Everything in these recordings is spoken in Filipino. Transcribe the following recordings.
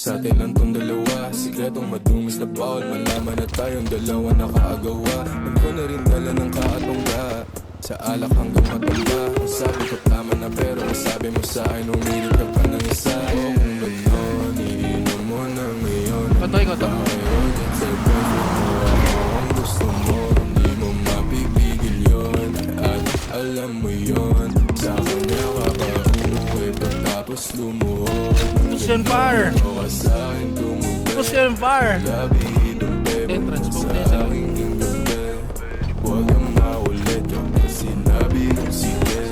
Sa atin lang tong dalawa, sikretong madumis na bawal malaman na tayong dalawa nakaagawa. Huwag ko na rin dala ng kaatongga, sa alak hanggang matanda. Ang sabi ko tama na pero ang sabi mo sa akin umilit ka pa ng isa. O kung gano'n, iinom mo na ngayon. Katoy ko to. Sa boyfriend mo ako ang gusto mo, hindi mo mapipigil yun. At alam mo yun, sa kanya kakauwi pagtapos lumuhod. Push and fire! Push and fire! Entrance po sa akin. Huwag kang maulit yung sinabi kong sige.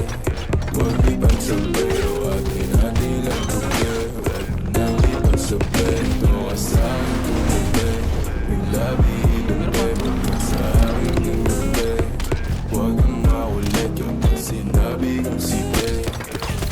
Huwag ipagsabay o atin natin lang tuloy. Huwag nang ipagsabay ito ka sa akin tumubi. Yung labi inubi, huwag ka sa akin yung gabi. Huwag kang maulit yung sinabi kong sige.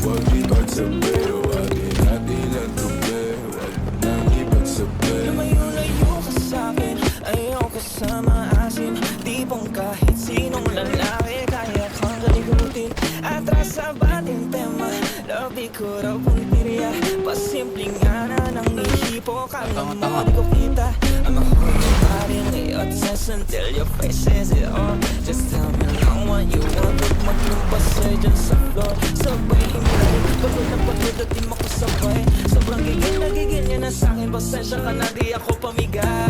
Huwag ipagsabay o atin natin lang tuloy. Huwag nang ipagsabay. Lumayo-layo ka sa'kin, ayaw ka sa maasin. Di bang kahit sinong lalaki kaya kang kaligutin. Atras sa bating tema, labi ko raw puntirya. Pasimpleng ana ng ihipo, kala mo di ko kita. I'm a horny body, ngayon says until your face says it all. Just tell me now what you want, huwag maglumbas sa'yo dyan sa floor. Sabay himlay, pagod na pagod at di makasabay. Sobrang gigil niya na sa'kin, pasensya ka na di ako pamigay.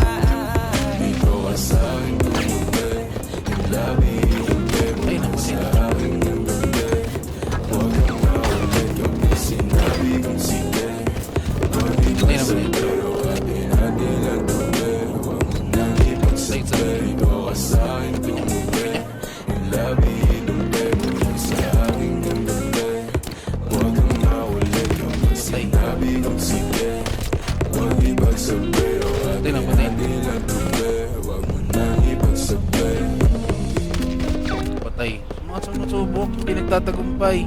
Ito ka sa akin tumubi, yung labi inubi, huwag ka sa akin yung gabi. Huwag kang maulit yung sinabi kong sige. Huwag ipagsabay o atin natin lang tuloy. Huwag mo nang ipagsabay, ito ka sa akin tumubi, yung labi inubi, huwag ka sa akin yung gabi. Huwag kang maulit yung sinabi kong sige. Huwag ipagsabay o atin natin lang tuloy. Huwag mo nang ipagsabay. Patay. Mga sumusubok, hindi nagtatagumpay.